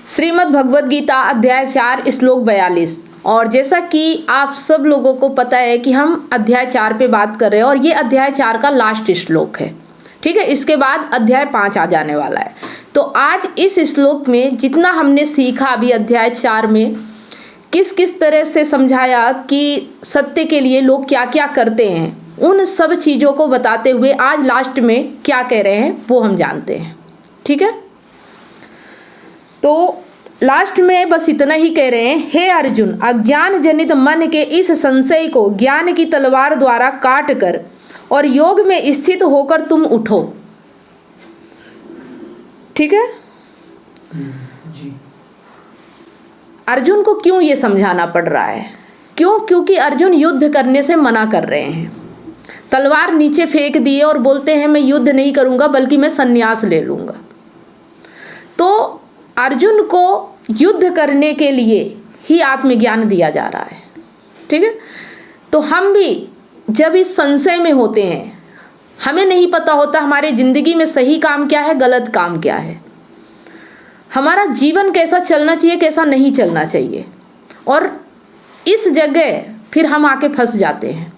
श्रीमद् भगवद गीता अध्याय 4 श्लोक 42। और जैसा कि आप सब लोगों को पता है कि हम अध्याय 4 पे बात कर रहे हैं और ये अध्याय 4 का लास्ट श्लोक है। ठीक है, इसके बाद अध्याय 5 आ जाने वाला है। तो आज इस श्लोक में जितना हमने सीखा अभी अध्याय 4 में किस किस तरह से समझाया कि सत्य के लिए लोग क्या क्या करते हैं, उन सब चीज़ों को बताते हुए आज लास्ट में क्या कह रहे हैं वो हम जानते हैं। ठीक है, तो लास्ट में बस इतना ही कह रहे हैं, हे अर्जुन, अज्ञान जनित मन के इस संशय को ज्ञान की तलवार द्वारा काट कर और योग में स्थित होकर तुम उठो। ठीक है जी। अर्जुन को क्यों ये समझाना पड़ रहा है? क्यों? क्योंकि अर्जुन युद्ध करने से मना कर रहे हैं। तलवार नीचे फेंक दिए और बोलते हैं मैं युद्ध नहीं करूंगा बल्कि मैं संन्यास ले लूंगा। तो अर्जुन को युद्ध करने के लिए ही आत्मज्ञान दिया जा रहा है। ठीक है, तो हम भी जब इस संशय में होते हैं, हमें नहीं पता होता हमारे ज़िंदगी में सही काम क्या है, गलत काम क्या है, हमारा जीवन कैसा चलना चाहिए, कैसा नहीं चलना चाहिए, और इस जगह फिर हम आके फंस जाते हैं।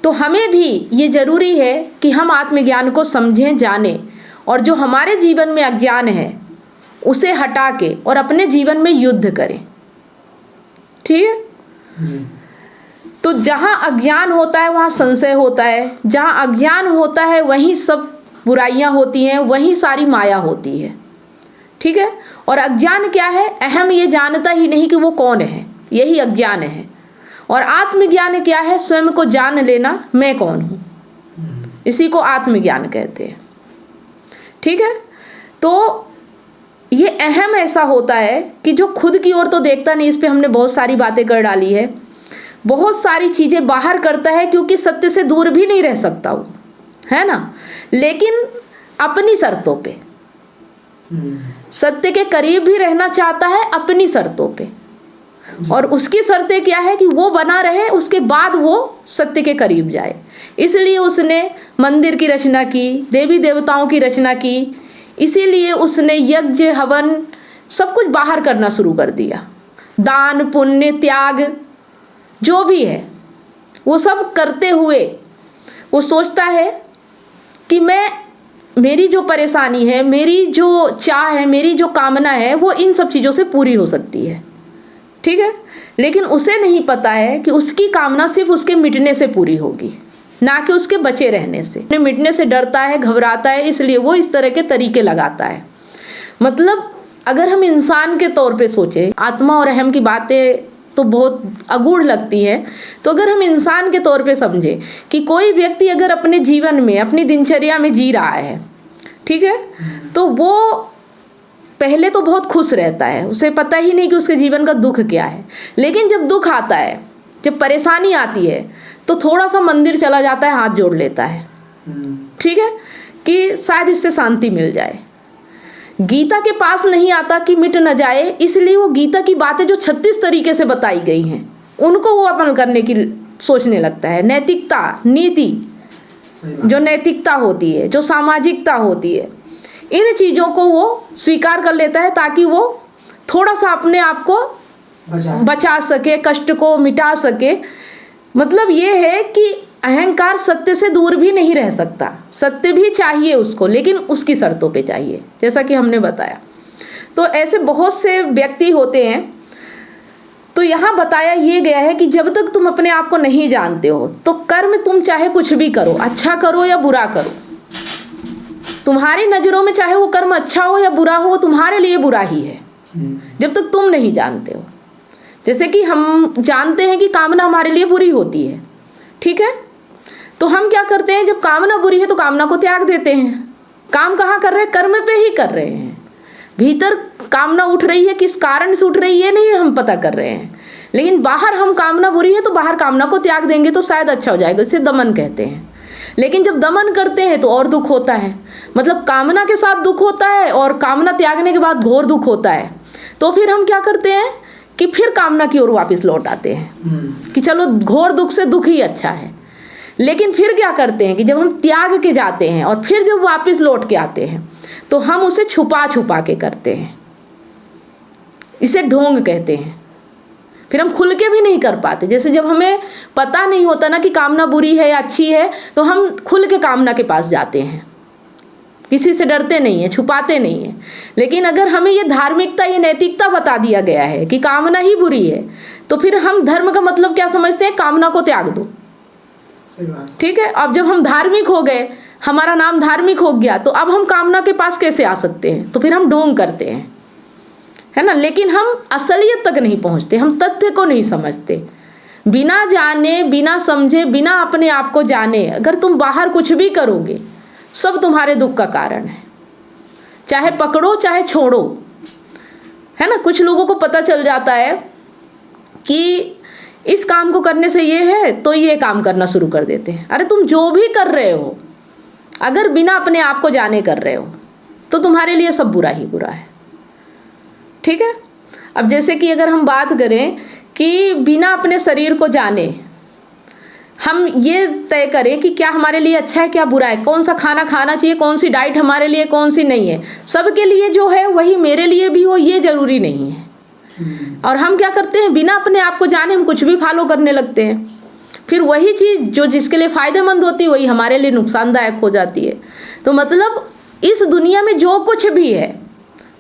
तो हमें भी ये ज़रूरी है कि हम आत्मज्ञान को समझें, जानें, और जो हमारे जीवन में अज्ञान है उसे हटा के और अपने जीवन में युद्ध करें। ठीक है, तो जहाँ अज्ञान होता है वहाँ संशय होता है, जहाँ अज्ञान होता है वहीं सब बुराइयाँ होती हैं, वहीं सारी माया होती है। ठीक है, और अज्ञान क्या है? अहम ये जानता ही नहीं कि वो कौन है, यही अज्ञान है। और आत्मज्ञान क्या है? स्वयं को जान लेना, मैं कौन हूँ, इसी को आत्मज्ञान कहते हैं। ठीक है, तो ये अहम ऐसा होता है कि जो खुद की ओर तो देखता नहीं, इस पे हमने बहुत सारी बातें कर डाली है, बहुत सारी चीज़ें बाहर करता है क्योंकि सत्य से दूर भी नहीं रह सकता वो, है ना, लेकिन अपनी शर्तों पे, सत्य के करीब भी रहना चाहता है अपनी शर्तों पे, और उसकी शर्तें क्या है कि वो बना रहे, उसके बाद वो सत्य के करीब जाए। इसलिए उसने मंदिर की रचना की, देवी देवताओं की रचना की, इसीलिए उसने यज्ञ हवन सब कुछ बाहर करना शुरू कर दिया। दान पुण्य त्याग जो भी है वो सब करते हुए वो सोचता है कि मेरी जो परेशानी है, मेरी जो चाह है, मेरी जो कामना है, वो इन सब चीज़ों से पूरी हो सकती है। ठीक है, लेकिन उसे नहीं पता है कि उसकी कामना सिर्फ उसके मिटने से पूरी होगी, ना कि उसके बचे रहने से। अपने मिटने से डरता है, घबराता है, इसलिए वो इस तरह के तरीके लगाता है। मतलब अगर हम इंसान के तौर पे सोचें, आत्मा और अहम की बातें तो बहुत अगूढ़ लगती है, तो अगर हम इंसान के तौर पे समझें कि कोई व्यक्ति अगर अपने जीवन में, अपनी दिनचर्या में जी रहा है, ठीक है, तो वो पहले तो बहुत खुश रहता है, उसे पता ही नहीं कि उसके जीवन का दुख क्या है। लेकिन जब दुख आता है, जब परेशानी आती है, तो थोड़ा सा मंदिर चला जाता है, हाथ जोड़ लेता है। ठीक है, कि शायद इससे शांति मिल जाए। गीता के पास नहीं आता कि मिट न जाए, इसलिए वो गीता की बातें जो 36 तरीके से बताई गई हैं उनको वो अमल करने की सोचने लगता है। नैतिकता, नीति, जो नैतिकता होती है, जो सामाजिकता होती है, इन चीज़ों को वो स्वीकार कर लेता है ताकि वो थोड़ा सा अपने आप को बचा सके, कष्ट को मिटा सके। मतलब ये है कि अहंकार सत्य से दूर भी नहीं रह सकता, सत्य भी चाहिए उसको, लेकिन उसकी शर्तों पे चाहिए, जैसा कि हमने बताया। तो ऐसे बहुत से व्यक्ति होते हैं। तो यहाँ बताया ये गया है कि जब तक तुम अपने आप को नहीं जानते हो तो कर्म तुम चाहे कुछ भी करो, अच्छा करो या बुरा करो, तुम्हारी नज़रों में चाहे वो कर्म अच्छा हो या बुरा हो, वो तुम्हारे लिए बुरा ही है जब तक तुम नहीं जानते हो। जैसे कि हम जानते हैं कि कामना हमारे लिए बुरी होती है, ठीक है, तो हम क्या करते हैं, जब कामना बुरी है तो कामना को त्याग देते हैं। काम कहाँ कर रहे हैं? कर्म पे ही कर रहे हैं। भीतर कामना उठ रही है, किस कारण से उठ रही है नहीं हम पता कर रहे हैं, लेकिन बाहर हम कामना बुरी है तो बाहर कामना को त्याग देंगे तो शायद अच्छा हो जाएगा, इसे दमन कहते हैं। लेकिन जब दमन करते हैं तो और दुख होता है, मतलब कामना के साथ दुख होता है और कामना त्यागने के बाद घोर दुख होता है। तो फिर हम क्या करते हैं कि फिर कामना की ओर वापस लौट आते हैं कि चलो घोर दुख से दुख ही अच्छा है। लेकिन फिर क्या करते हैं कि जब हम त्याग के जाते हैं और फिर जब वापस लौट के आते हैं तो हम उसे छुपा छुपा के करते हैं। इसे ढोंग कहते हैं। फिर हम खुल के भी नहीं कर पाते। जैसे जब हमें पता नहीं होता ना कि कामना बुरी है या अच्छी है, तो हम खुल के कामना के पास जाते हैं, किसी से डरते नहीं है, छुपाते नहीं है। लेकिन अगर हमें ये धार्मिकता, ये नैतिकता बता दिया गया है कि कामना ही बुरी है, तो फिर हम धर्म का मतलब क्या समझते हैं? कामना को त्याग दो। ठीक है। अब जब हम धार्मिक हो गए, हमारा नाम धार्मिक हो गया, तो अब हम कामना के पास कैसे आ सकते हैं? तो फिर हम ढोंग करते हैं, है ना। लेकिन हम असलियत तक नहीं पहुंचते, हम तथ्य को नहीं समझते। बिना जाने, बिना समझे, बिना अपने आप को जाने अगर तुम बाहर कुछ भी करोगे, सब तुम्हारे दुख का कारण है। चाहे पकड़ो चाहे छोड़ो, है ना। कुछ लोगों को पता चल जाता है कि इस काम को करने से ये है, तो ये काम करना शुरू कर देते हैं। अरे तुम जो भी कर रहे हो, अगर बिना अपने आप को जाने कर रहे हो, तो तुम्हारे लिए सब बुरा ही बुरा है। ठीक है। अब जैसे कि अगर हम बात करें कि बिना अपने शरीर को जाने हम ये तय करें कि क्या हमारे लिए अच्छा है, क्या बुरा है, कौन सा खाना खाना चाहिए, कौन सी डाइट हमारे लिए, कौन सी नहीं है, सबके लिए जो है वही मेरे लिए भी हो, ये जरूरी नहीं है। और हम क्या करते हैं? बिना अपने आप को जाने हम कुछ भी फॉलो करने लगते हैं। फिर वही चीज़ जो जिसके लिए फ़ायदेमंद होती है, वही हमारे लिए नुकसानदायक हो जाती है। तो मतलब इस दुनिया में जो कुछ भी है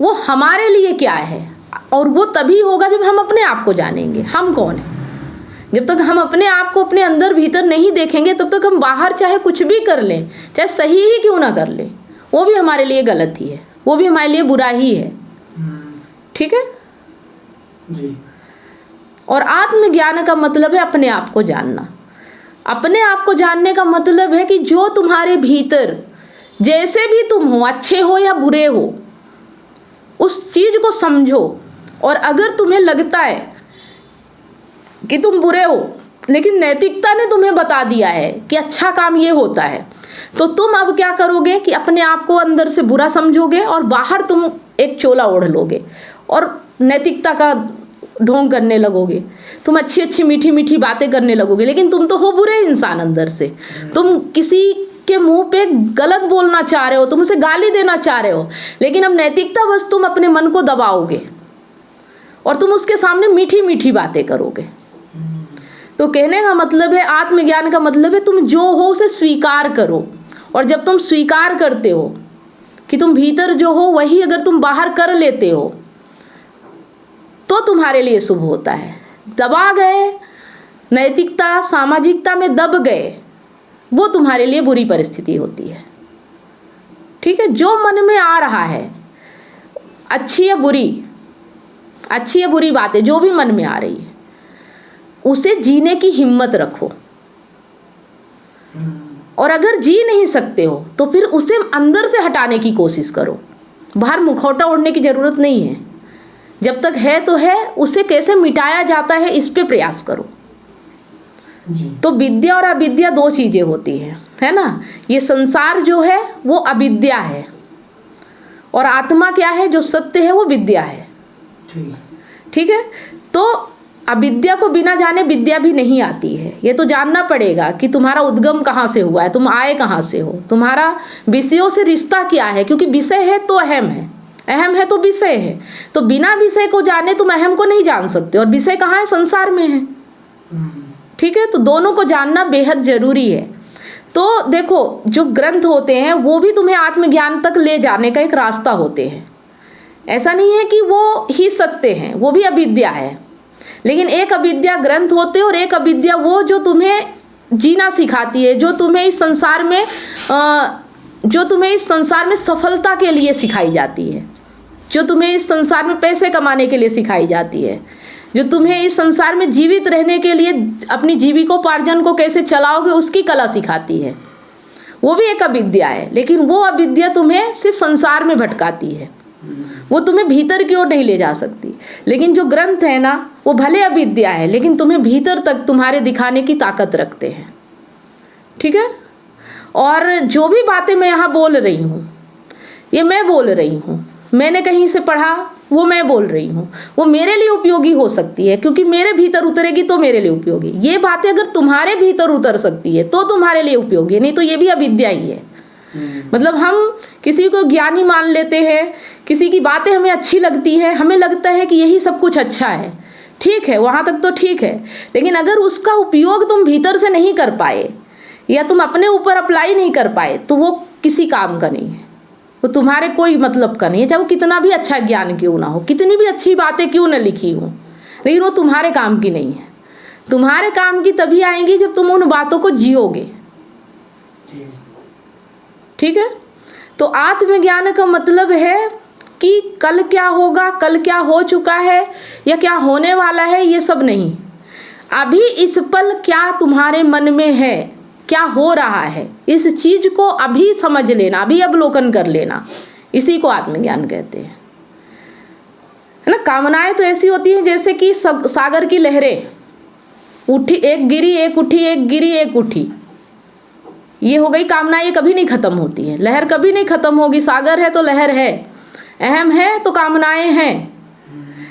वो हमारे लिए क्या है, और वो तभी होगा जब हम अपने आप को जानेंगे हम कौन है। जब तक हम अपने आप को अपने अंदर भीतर नहीं देखेंगे, तब तक हम बाहर चाहे कुछ भी कर लें, चाहे सही ही क्यों ना कर लें, वो भी हमारे लिए गलत ही है, वो भी हमारे लिए बुरा ही है। ठीक है जी। और आत्मज्ञान का मतलब है अपने आप को जानना। अपने आप को जानने का मतलब है कि जो तुम्हारे भीतर, जैसे भी तुम हो, अच्छे हो या बुरे हो, उस चीज को समझो। और अगर तुम्हें लगता है कि तुम बुरे हो, लेकिन नैतिकता ने तुम्हें बता दिया है कि अच्छा काम ये होता है, तो तुम अब क्या करोगे कि अपने आप को अंदर से बुरा समझोगे और बाहर तुम एक चोला ओढ़ लोगे और नैतिकता का ढोंग करने लगोगे। तुम अच्छी अच्छी मीठी मीठी बातें करने लगोगे, लेकिन तुम तो हो बुरे इंसान अंदर से। तुम किसी के मुंह पे गलत बोलना चाह रहे हो, तुम उसे गाली देना चाह रहे हो, लेकिन अब नैतिकता बस तुम अपने मन को दबाओगे और तुम उसके सामने मीठी मीठी बातें करोगे। तो कहने का मतलब है, आत्मज्ञान का मतलब है तुम जो हो उसे स्वीकार करो। और जब तुम स्वीकार करते हो कि तुम भीतर जो हो वही अगर तुम बाहर कर लेते हो, तो तुम्हारे लिए शुभ होता है। दबा गए, नैतिकता सामाजिकता में दब गए, वो तुम्हारे लिए बुरी परिस्थिति होती है। ठीक है। जो मन में आ रहा है, अच्छी या बुरी बातें जो भी मन में आ रही है, उसे जीने की हिम्मत रखो। और अगर जी नहीं सकते हो तो फिर उसे अंदर से हटाने की कोशिश करो। बाहर मुखौटा ओढ़ने की ज़रूरत नहीं है। जब तक है तो है, उसे कैसे मिटाया जाता है इस पे प्रयास करो। तो विद्या और अविद्या दो चीज़ें होती हैं, है ना। ये संसार जो है वो अविद्या है, और आत्मा क्या है, जो सत्य है वो विद्या है। ठीक है। तो अविद्या को बिना जाने विद्या भी नहीं आती है। ये तो जानना पड़ेगा कि तुम्हारा उद्गम कहाँ से हुआ है, तुम आए कहाँ से हो, तुम्हारा विषयों से रिश्ता क्या है। क्योंकि विषय है तो अहम है, अहम है तो विषय है। तो बिना विषय को जाने तुम अहम को नहीं जान सकते, और विषय कहाँ है, संसार में है। ठीक है। तो दोनों को जानना बेहद जरूरी है। तो देखो, जो ग्रंथ होते हैं वो भी तुम्हें आत्मज्ञान तक ले जाने का एक रास्ता होते हैं। ऐसा नहीं है कि वो ही सत्य हैं, वो भी अविद्या है। लेकिन एक अविद्या ग्रंथ होते हैं और एक अविद्या वो जो तुम्हें जीना सिखाती है, जो तुम्हें इस संसार में सफलता के लिए सिखाई जाती है, जो तुम्हें इस संसार में पैसे कमाने के लिए सिखाई जाती है, जो तुम्हें इस संसार में जीवित रहने के लिए अपनी जीविकोपार्जन को कैसे चलाओगे उसकी कला सिखाती है। वो भी एक अविद्या है। लेकिन वो अविद्या तुम्हें सिर्फ संसार में भटकाती है, वो तुम्हें भीतर की ओर नहीं ले जा सकती। लेकिन जो ग्रंथ है ना, वो भले अविद्या है लेकिन तुम्हें भीतर तक तुम्हारे दिखाने की ताकत रखते हैं। ठीक है। और जो भी बातें मैं यहाँ बोल रही हूँ, ये मैं बोल रही हूँ, मैंने कहीं से पढ़ा, वो मैं बोल रही हूँ, वो मेरे लिए उपयोगी हो सकती है क्योंकि मेरे भीतर उतरेगी तो मेरे लिए उपयोगी। ये बातें अगर तुम्हारे भीतर उतर सकती है तो तुम्हारे लिए उपयोगी, नहीं तो ये भी अविद्या ही है। मतलब हम किसी को ज्ञानी मान लेते हैं, किसी की बातें हमें अच्छी लगती है, हमें लगता है कि यही सब कुछ अच्छा है, ठीक है, वहाँ तक तो ठीक है। लेकिन अगर उसका उपयोग तुम भीतर से नहीं कर पाए या तुम अपने ऊपर अप्लाई नहीं कर पाए तो वो किसी काम का नहीं है, वो तुम्हारे कोई मतलब का नहीं है। चाहे वो कितना भी अच्छा ज्ञान क्यों ना हो, कितनी भी अच्छी बातें क्यों ना लिखी हो, लेकिन वो तुम्हारे काम की नहीं है। तुम्हारे काम की तभी आएंगी जब तुम उन बातों को जियोगे। ठीक है। तो आत्मज्ञान का मतलब है कि कल क्या होगा, कल क्या हो चुका है या क्या होने वाला है, ये सब नहीं। अभी इस पल क्या तुम्हारे मन में है, क्या हो रहा है, इस चीज को अभी समझ लेना, अभी अवलोकन कर लेना, इसी को आत्मज्ञान कहते हैं, है ना। कामनाएं तो ऐसी होती हैं जैसे कि सागर की लहरें, उठी एक गिरी एक उठी, एक गिरी एक उठी, ये हो गई कामना। ये कभी नहीं खत्म होती है, लहर कभी नहीं खत्म होगी। सागर है तो लहर है, अहम है तो कामनाएं हैं।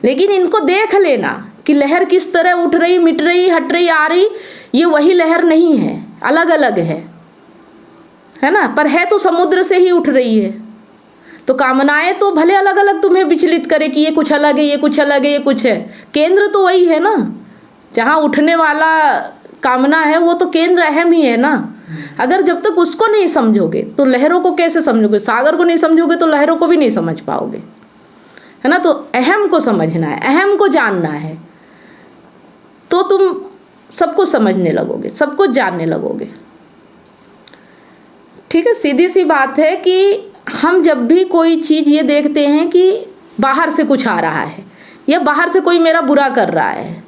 लेकिन इनको देख लेना कि लहर किस तरह उठ रही, मिट रही, हट रही, आ रही, ये वही लहर नहीं है, अलग अलग है ना। पर है तो समुद्र से ही उठ रही है। तो कामनाएं तो भले अलग अलग तुम्हें विचलित करे कि ये कुछ अलग है, ये कुछ अलग है, ये कुछ है, केंद्र तो वही है ना। जहाँ उठने वाला कामना है वो तो केंद्र अहम ही है ना। अगर जब तक उसको नहीं समझोगे तो लहरों को कैसे समझोगे, सागर को नहीं समझोगे तो लहरों को भी नहीं समझ पाओगे, है ना। तो अहम को समझना है, अहम को जानना है, तो तुम सबको समझने लगोगे, सब कुछ जानने लगोगे। ठीक है। सीधी सी बात है कि हम जब भी कोई चीज़ ये देखते हैं कि बाहर से कुछ आ रहा है या बाहर से कोई मेरा बुरा कर रहा है,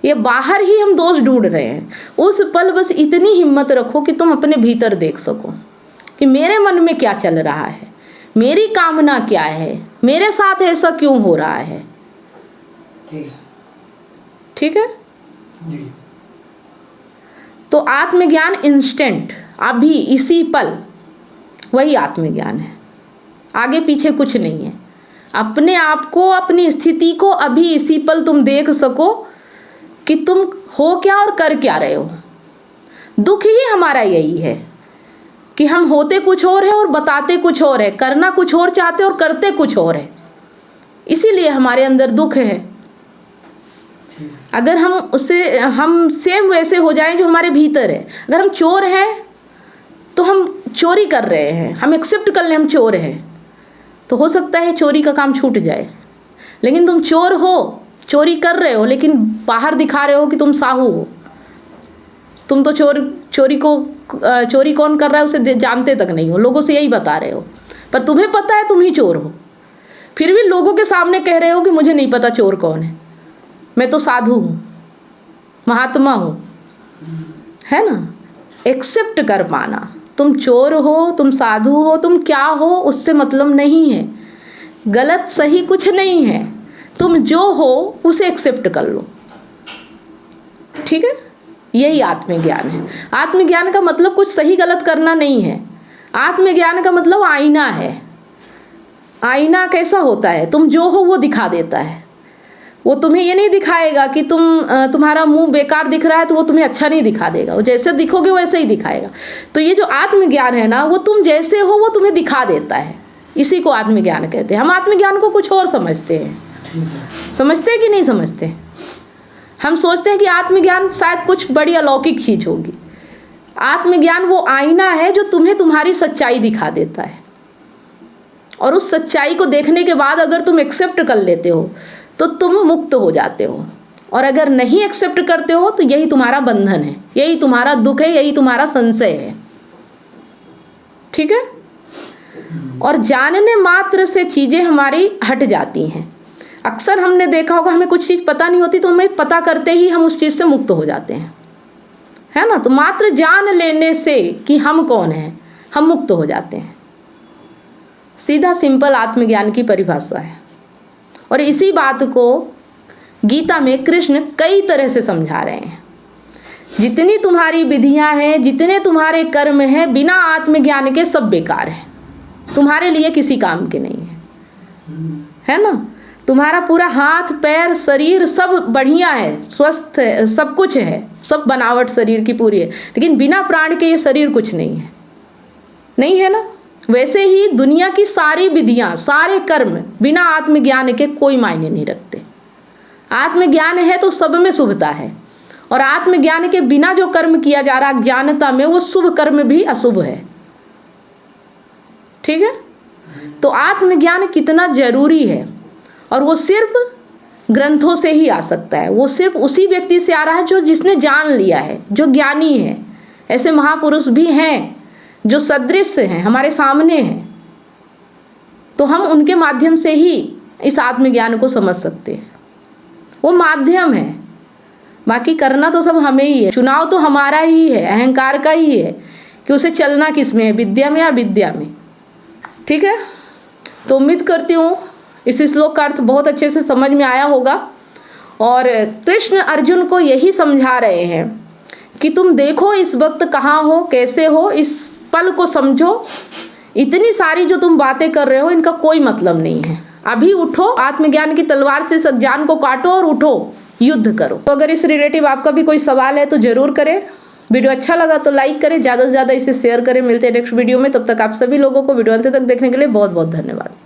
ये बाहर ही हम दोष ढूंढ रहे हैं, उस पल बस इतनी हिम्मत रखो कि तुम अपने भीतर देख सको कि मेरे मन में क्या चल रहा है, मेरी कामना क्या है, मेरे साथ ऐसा क्यों हो रहा है। ठीक है जी। तो आत्मज्ञान इंस्टेंट, अभी इसी पल, वही आत्मज्ञान है, आगे पीछे कुछ नहीं है। अपने आप को, अपनी स्थिति को अभी इसी पल तुम देख सको कि तुम हो क्या और कर क्या रहे हो। दुख ही हमारा यही है कि हम होते कुछ और है और बताते कुछ और है, करना कुछ और चाहते और करते कुछ और है, इसीलिए हमारे अंदर दुख है। अगर हम सेम वैसे हो जाएं जो हमारे भीतर है। अगर हम चोर हैं तो हम चोरी कर रहे हैं, हम एक्सेप्ट कर लें हम चोर हैं, तो हो सकता है चोरी का काम छूट जाए। लेकिन तुम चोर हो, चोरी कर रहे हो, लेकिन बाहर दिखा रहे हो कि तुम साहू हो। तुम तो चोरी कौन कर रहा है उसे जानते तक नहीं हो, लोगों से यही बता रहे हो, पर तुम्हें पता है तुम ही चोर हो, फिर भी लोगों के सामने कह रहे हो कि मुझे नहीं पता चोर कौन है, मैं तो साधु हूँ, महात्मा हूँ, है ना। एक्सेप्ट कर पाना, तुम चोर हो, तुम साधु हो, तुम क्या हो, उससे मतलब नहीं है। गलत सही कुछ नहीं है, तुम जो हो उसे एक्सेप्ट कर लो। ठीक है। यही आत्मज्ञान है। आत्मज्ञान का मतलब कुछ सही गलत करना नहीं है। आत्मज्ञान का मतलब आईना है। आईना कैसा होता है, तुम जो हो वो दिखा देता है। वो तुम्हें ये नहीं दिखाएगा कि तुम्हारा मुंह बेकार दिख रहा है तो वो तुम्हें अच्छा नहीं दिखा देगा, वो जैसे दिखोगे वैसे ही दिखाएगा। तो ये जो आत्मज्ञान है ना, वो तुम जैसे हो वो तुम्हें दिखा देता है, इसी को आत्मज्ञान कहते हैं। हम आत्मज्ञान को कुछ और समझते हैं, समझते हैं कि नहीं समझते। हम सोचते हैं कि आत्मज्ञान शायद कुछ बड़ी अलौकिक चीज होगी। आत्मज्ञान वो आईना है जो तुम्हें तुम्हारी सच्चाई दिखा देता है, और उस सच्चाई को देखने के बाद अगर तुम एक्सेप्ट कर लेते हो तो तुम मुक्त हो जाते हो, और अगर नहीं एक्सेप्ट करते हो तो यही तुम्हारा बंधन है, यही तुम्हारा दुख है, यही तुम्हारा संशय है। ठीक है। और जानने मात्र से चीजें हमारी हट जाती हैं। अक्सर हमने देखा होगा, हमें कुछ चीज पता नहीं होती तो हमें पता करते ही हम उस चीज से मुक्त हो जाते हैं, है ना। तो मात्र जान लेने से कि हम कौन हैं, हम मुक्त हो जाते हैं। सीधा सिंपल आत्मज्ञान की परिभाषा है। और इसी बात को गीता में कृष्ण कई तरह से समझा रहे हैं। जितनी तुम्हारी विधियां हैं, जितने तुम्हारे कर्म हैं, बिना आत्मज्ञान के सब बेकार हैं, तुम्हारे लिए किसी काम के नहीं है, है ना। तुम्हारा पूरा हाथ पैर शरीर सब बढ़िया है, स्वस्थ है, सब कुछ है, सब बनावट शरीर की पूरी है, लेकिन बिना प्राण के ये शरीर कुछ नहीं है। नहीं है ना। वैसे ही दुनिया की सारी विधियां, सारे कर्म बिना आत्मज्ञान के कोई मायने नहीं रखते। आत्मज्ञान है तो सब में शुभता है, और आत्मज्ञान के बिना जो कर्म किया जा रहा अज्ञानता में, वो शुभ कर्म भी अशुभ है। ठीक है। तो आत्मज्ञान कितना जरूरी है, और वो सिर्फ ग्रंथों से ही आ सकता है। वो सिर्फ उसी व्यक्ति से आ रहा है जो जिसने जान लिया है, जो ज्ञानी है। ऐसे महापुरुष भी हैं जो सदृश हैं, हमारे सामने हैं, तो हम उनके माध्यम से ही इस आत्मज्ञान को समझ सकते हैं। वो माध्यम है, बाकी करना तो सब हमें ही है। चुनाव तो हमारा ही है, अहंकार का ही है कि उसे चलना किस में है, विद्या में या विद्या में। ठीक है। तो उम्मीद करती हूँ इस श्लोक का अर्थ बहुत अच्छे से समझ में आया होगा। और कृष्ण अर्जुन को यही समझा रहे हैं कि तुम देखो इस वक्त कहाँ हो, कैसे हो, इस पल को समझो। इतनी सारी जो तुम बातें कर रहे हो इनका कोई मतलब नहीं है। अभी उठो, आत्मज्ञान की तलवार से इस अज्ञान को काटो और उठो, युद्ध करो। तो अगर इस रिलेटिव आपका भी कोई सवाल है तो जरूर करें। वीडियो अच्छा लगा तो लाइक करें, ज़्यादा से ज़्यादा इसे शेयर करें। मिलते हैं नेक्स्ट वीडियो में, तब तक आप सभी लोगों को वीडियो अंत तक देखने के लिए बहुत बहुत धन्यवाद।